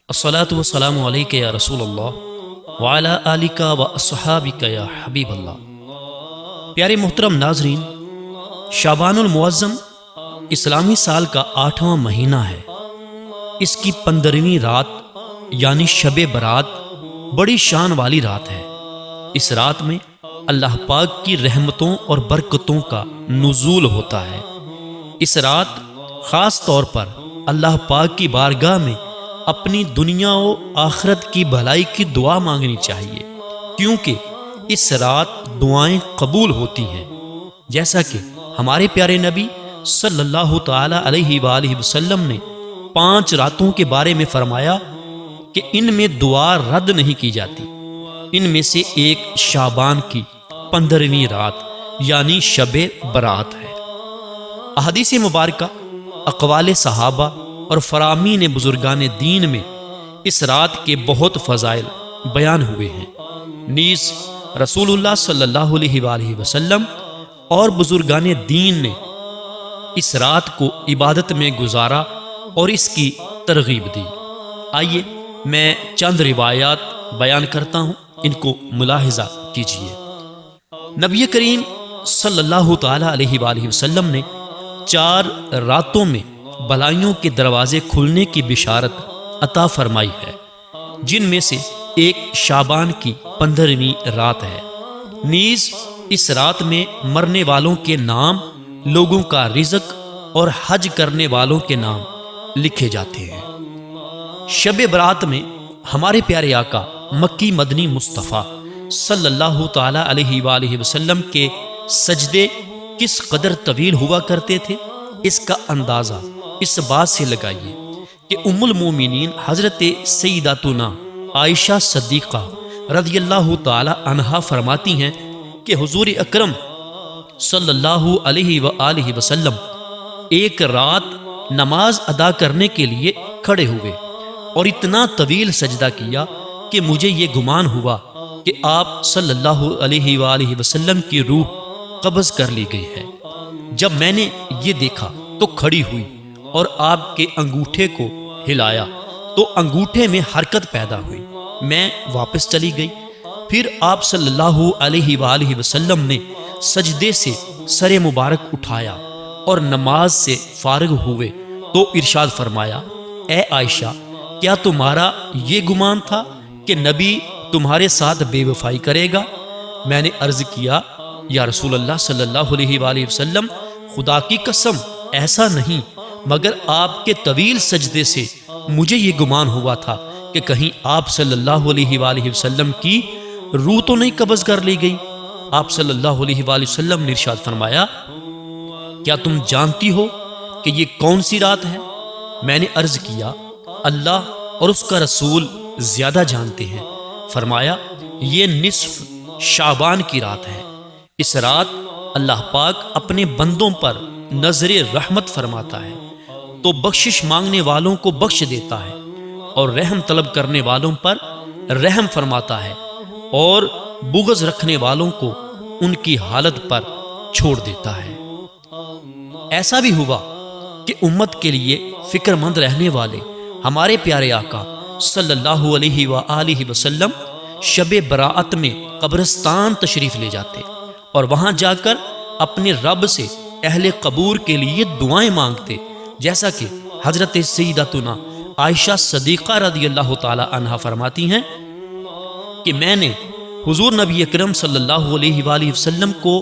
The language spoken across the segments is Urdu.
الصلاۃ والسلام علیک یا رسول اللہ وعلی آلک و اصحابک یا حبیب اللہ۔ پیارے محترم ناظرین، شعبان المعظم اسلامی سال کا 8واں مہینہ ہے۔ اس کی 15ویں رات یعنی شب برات بڑی شان والی رات ہے۔ اس رات میں اللہ پاک کی رحمتوں اور برکتوں کا نزول ہوتا ہے۔ اس رات خاص طور پر اللہ پاک کی بارگاہ میں اپنی دنیا و آخرت کی بھلائی کی دعا مانگنی چاہیے، کیونکہ اس رات دعائیں قبول ہوتی ہیں، جیسا کہ ہمارے پیارے نبی صلی اللہ تعالی علیہ وآلہ وسلم نے 5 راتوں کے بارے میں فرمایا کہ ان میں دعا رد نہیں کی جاتی۔ ان میں سے ایک شعبان کی 15ویں رات یعنی شب برات ہے۔ احادیث مبارکہ، اقوال صحابہ اور فرامین بزرگان دین میں اس رات کے بہت فضائل بیان ہوئے ہیں۔ نیز رسول اللہ صلی اللہ علیہ وآلہ وسلم اور بزرگان دین نے اس رات کو عبادت میں گزارا اور اس کی ترغیب دی۔ آئیے میں چند روایات بیان کرتا ہوں، ان کو ملاحظہ کیجیے۔ نبی کریم صلی اللہ تعالی علیہ وآلہ وسلم نے 4 راتوں میں بھلائیوں کے دروازے کھلنے کی بشارت عطا فرمائی ہے، جن میں سے ایک شعبان کی 15ویں رات ہے۔ نیز اس رات میں مرنے والوں کے نام، لوگوں کا رزق اور حج کرنے والوں کے نام لکھے جاتے ہیں۔ شب برات میں ہمارے پیارے آقا مکی مدنی مصطفیٰ صلی اللہ تعالی علیہ وآلہ وسلم کے سجدے کس قدر طویل ہوا کرتے تھے، اس کا اندازہ اس بات سے لگائیے کہ ام المومنین حضرت سیداتنا عائشہ صدیقہ رضی اللہ تعالی عنہا فرماتی ہیں کہ حضور اکرم صلی اللہ علیہ وآلہ وسلم ایک رات نماز ادا کرنے کے لیے کھڑے ہوئے اور اتنا طویل سجدہ کیا کہ مجھے یہ گمان ہوا کہ آپ صلی اللہ علیہ وآلہ وسلم کی روح قبض کر لی گئی ہے۔ جب میں نے یہ دیکھا تو کھڑی ہوئی اور آپ کے انگوٹھے کو ہلایا تو انگوٹھے میں حرکت پیدا ہوئی۔ میں واپس چلی گئی۔ پھر آپ صلی اللہ علیہ وآلہ وسلم نے سجدے سے سر مبارک اٹھایا اور نماز سے فارغ ہوئے تو ارشاد فرمایا، اے عائشہ، کیا تمہارا یہ گمان تھا کہ نبی تمہارے ساتھ بے وفائی کرے گا؟ میں نے عرض کیا، یا رسول اللہ صلی اللہ علیہ وآلہ وسلم، خدا کی قسم ایسا نہیں، مگر آپ کے طویل سجدے سے مجھے یہ گمان ہوا تھا کہ کہیں آپ صلی اللہ علیہ وآلہ وسلم کی روح تو نہیں قبض کر لی گئی۔ آپ صلی اللہ علیہ وآلہ وسلم نے ارشاد فرمایا، کیا تم جانتی ہو کہ یہ کون سی رات ہے؟ میں نے عرض کیا، اللہ اور اس کا رسول زیادہ جانتے ہیں۔ فرمایا، یہ نصف شعبان کی رات ہے۔ اس رات اللہ پاک اپنے بندوں پر نظر رحمت فرماتا ہے تو بخشش مانگنے والوں کو بخش دیتا ہے، اور رحم طلب کرنے والوں پر رحم فرماتا ہے، اور بغض رکھنے والوں کو ان کی حالت پر چھوڑ دیتا ہے۔ ایسا بھی ہوا کہ امت کے لیے فکر مند رہنے والے ہمارے پیارے آقا صلی اللہ علیہ وآلہ وسلم شب برات میں قبرستان تشریف لے جاتے اور وہاں جا کر اپنے رب سے اہل قبور کے لیے دعائیں مانگتے، جیسا کہ حضرت سیداتنا عائشہ صدیقہ رضی اللہ تعالی عنہا فرماتی ہیں کہ میں نے حضور نبی اکرم صلی اللہ علیہ وآلہ وسلم کو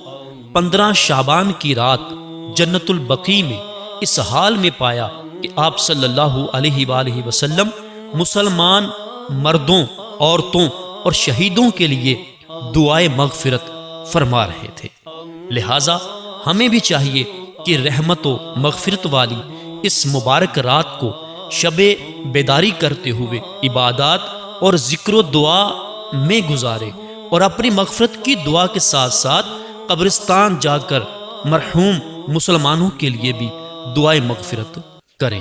15 شعبان کی رات جنت البقیع میں اس حال میں پایا کہ آپ صلی اللہ علیہ وآلہ وسلم مسلمان مردوں، عورتوں اور شہیدوں کے لیے دعائے مغفرت فرما رہے تھے۔ لہٰذا ہمیں بھی چاہیے کہ رحمت و مغفرت والی اس مبارک رات کو شب بیداری کرتے ہوئے عبادات اور ذکر و دعا میں گزارے، اور اپنی مغفرت کی دعا کے ساتھ ساتھ قبرستان جا کر مرحوم مسلمانوں کے لیے بھی دعائے مغفرت کریں۔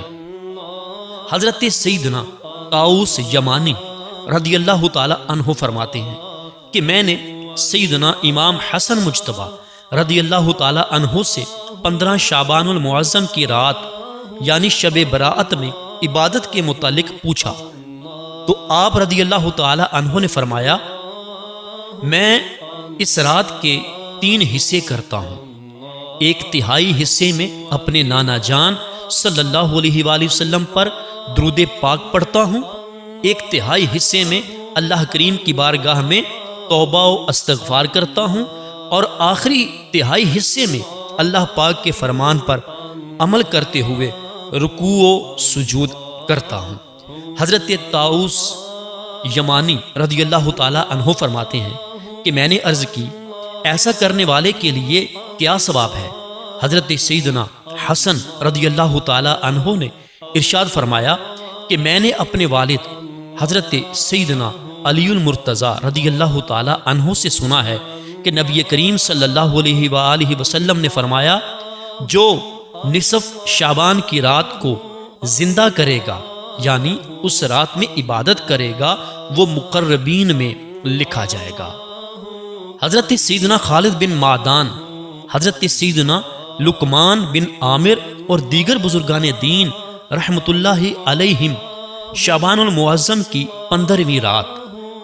حضرت سیدنا طاؤس یمانی رضی اللہ تعالی عنہ فرماتے ہیں کہ میں نے سیدنا امام حسن مجتبیٰ رضی اللہ تعالی عنہ سے 15 شعبان المعظم کی رات یعنی شب برات میں عبادت کے متعلق پوچھا تو آپ رضی اللہ تعالی عنہ نے فرمایا میں اس رات کے 3 حصے کرتا ہوں، 1/3 حصے میں اپنے نانا جان صلی اللہ علیہ وآلہ وسلم پر درود پاک پڑھتا ہوں، 1/3 حصے میں اللہ کریم کی بارگاہ میں توبہ و استغفار کرتا ہوں، اور آخری 1/3 حصے میں اللہ پاک کے فرمان پر عمل کرتے ہوئے رکوع و سجود کرتا ہوں۔ حضرت طاؤس یمانی رضی اللہ تعالی عنہ فرماتے ہیں کہ میں نے عرض کی ایسا کرنے والے کے لیے کیا ثواب ہے؟ حضرت سیدنا حسن رضی اللہ تعالی عنہ نے ارشاد فرمایا کہ میں نے اپنے والد حضرت سیدنا علی المرتضیٰ رضی اللہ تعالی عنہ سے سنا ہے کہ نبی کریم صلی اللہ علیہ وآلہ وسلم نے فرمایا جو نصف شعبان کی رات کو زندہ کرے گا، یعنی اس رات میں عبادت کرے گا، وہ مقربین میں لکھا جائے گا۔ حضرت سیدنا خالد بن معدان، حضرت سیدنا لقمان بن عامر اور دیگر بزرگان دین رحمت اللہ علیہم شعبان المعظم کی 15ویں رات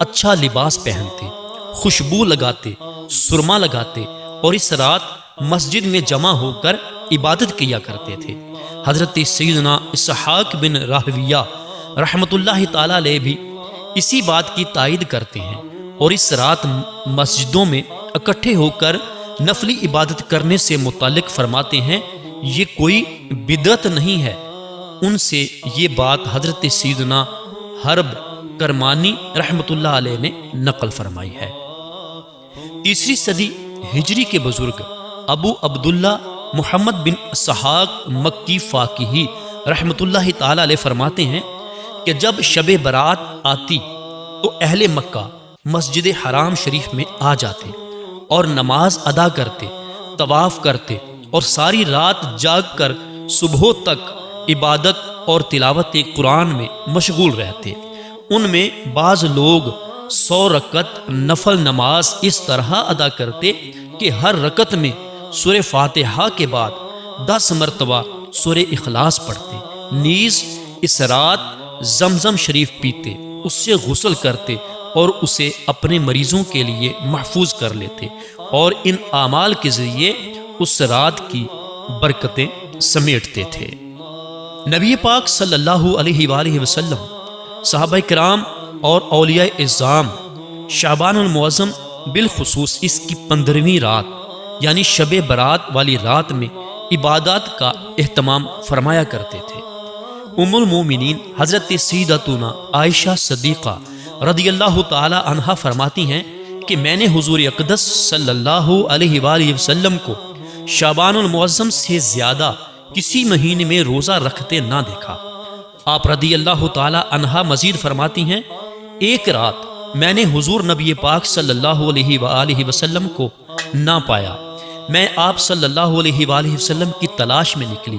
اچھا لباس پہنتے، خوشبو لگاتے، سرما لگاتے اور اس رات مسجد میں جمع ہو کر عبادت کیا کرتے تھے۔ حضرت سیدنا اسحاق بن راہویہ رحمت اللہ تعالی علیہ بھی اسی بات کی تائید کرتے ہیں، اور اس رات مسجدوں میں اکٹھے ہو کر نفلی عبادت کرنے سے متعلق فرماتے ہیں یہ کوئی بدعت نہیں ہے۔ ان سے یہ بات حضرت سیدنا حرب کرمانی رحمت اللہ علیہ نے نقل فرمائی ہے۔ 3 صدی ہجری کے بزرگ ابو عبداللہ محمد بن اسحاق مکی فاقیہی رحمت اللہ تعالی علیہ فرماتے ہیں کہ جب شب برات آتی تو اہل مکہ مسجد حرام شریف میں آ جاتے اور نماز ادا کرتے، طواف کرتے اور ساری رات جاگ کر صبح تک عبادت اور تلاوت قرآن میں مشغول رہتے۔ ان میں بعض لوگ 100 رکعت نفل نماز اس طرح ادا کرتے کہ ہر رکعت میں سورہ فاتحہ کے بعد 10 مرتبہ سورہ اخلاص پڑھتے، نیز اس رات زمزم شریف پیتے، اس سے غسل کرتے اور اسے اپنے مریضوں کے لیے محفوظ کر لیتے، اور ان اعمال کے ذریعے اس رات کی برکتیں سمیٹتے تھے۔ نبی پاک صلی اللہ علیہ وآلہ وسلم، صحابہ کرام اور اولیاء اعظام شعبان المعظم بالخصوص اس کی 15ویں رات یعنی شب برات والی رات میں عبادات کا اہتمام فرمایا کرتے تھے۔ ام المومنین حضرت سیدتنا عائشہ صدیقہ رضی اللہ تعالی عنہا فرماتی ہیں کہ میں نے حضور اقدس صلی اللہ علیہ وآلہ وسلم کو شعبان المعظم سے زیادہ کسی مہینے میں روزہ رکھتے نہ دیکھا۔ آپ رضی اللہ تعالی عنہا مزید فرماتی ہیں ایک رات میں نے حضور نبی پاک صلی اللہ علیہ وآلہ وسلم کو نہ پایا، میں آپ صلی اللہ علیہ وآلہ وسلم کی تلاش میں نکلی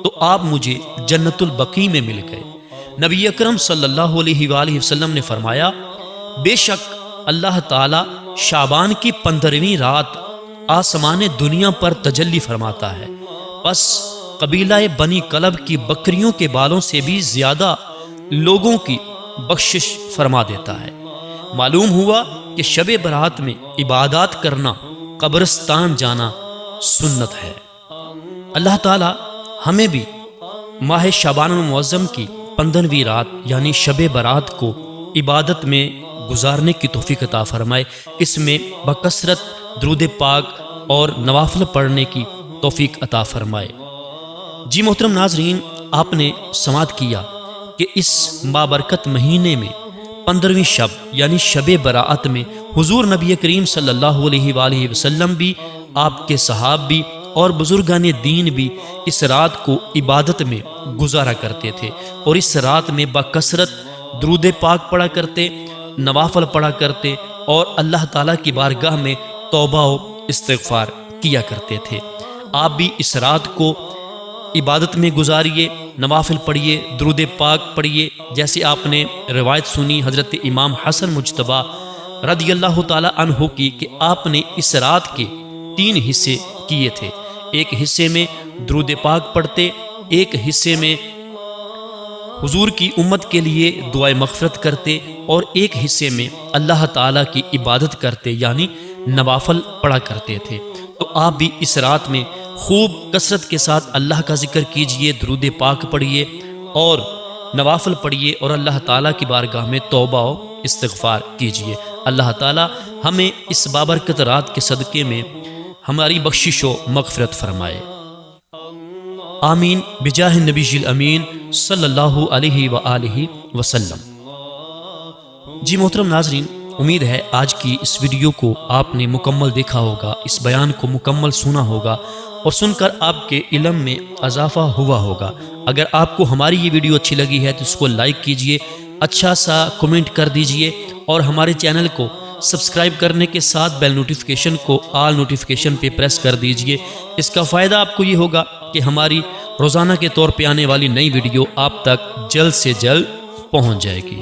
تو آپ مجھے جنت البقیع میں مل گئے۔ نبی اکرم صلی اللہ علیہ وآلہ وسلم نے فرمایا بے شک اللہ تعالی شعبان کی 15ویں رات آسمان دنیا پر تجلی فرماتا ہے، پس قبیلہ بنی کلب کی بکریوں کے بالوں سے بھی زیادہ لوگوں کی بخشش فرما دیتا ہے۔ معلوم ہوا کہ شب برات میں عبادات کرنا، قبرستان جانا سنت ہے۔ اللہ تعالی ہمیں بھی ماہ شعبان المعظم کی 15ویں رات یعنی شب برات کو عبادت میں گزارنے کی توفیق عطا فرمائے، اس میں بکثرت درود پاک اور نوافل پڑھنے کی توفیق عطا فرمائے۔ جی محترم ناظرین، آپ نے سماعت کیا کہ اس بابرکت مہینے میں 15ویں شب یعنی شب برات میں حضور نبی کریم صلی اللہ علیہ وآلہ وسلم بھی، آپ کے صحاب بھی اور بزرگان دین بھی اس رات کو عبادت میں گزارا کرتے تھے، اور اس رات میں بکثرت درود پاک پڑھا کرتے، نوافل پڑھا کرتے اور اللہ تعالیٰ کی بارگاہ میں توبہ و استغفار کیا کرتے تھے۔ آپ بھی اس رات کو عبادت میں گزاریے، نوافل پڑھیے، درود پاک پڑھیے، جیسے آپ نے روایت سنی حضرت امام حسن مجتبیٰ رضی اللہ تعالی عنہ کی کہ آپ نے اس رات کے 3 حصے کیے تھے، ایک حصے میں درود پاک پڑھتے، ایک حصے میں حضور کی امت کے لیے دعائے مغفرت کرتے اور ایک حصے میں اللہ تعالیٰ کی عبادت کرتے یعنی نوافل پڑھا کرتے تھے۔ تو آپ بھی اس رات میں خوب کثرت کے ساتھ اللہ کا ذکر کیجئے، درود پاک پڑھیے اور نوافل پڑھیے اور اللہ تعالیٰ کی بارگاہ میں توبہ و استغفار کیجئے۔ اللہ تعالیٰ ہمیں اس بابرکت رات کے صدقے میں ہماری بخشش و مغفرت فرمائے، آمین بجاہ النبی الامین صلی اللہ علیہ وآلہ وسلم۔ جی محترم ناظرین، امید ہے آج کی اس ویڈیو کو آپ نے مکمل دیکھا ہوگا، اس بیان کو مکمل سنا ہوگا اور سن کر آپ کے علم میں اضافہ ہوا ہوگا۔ اگر آپ کو ہماری یہ ویڈیو اچھی لگی ہے تو اس کو لائک کیجئے، اچھا سا کمنٹ کر دیجئے اور ہمارے چینل کو سبسکرائب کرنے کے ساتھ بیل نوٹیفیکیشن کو آل نوٹیفیکیشن پہ پریس کر دیجئے۔ اس کا فائدہ آپ کو یہ ہوگا کہ ہماری روزانہ کے طور پہ آنے والی نئی ویڈیو آپ تک جلد سے جلد پہنچ جائے گی۔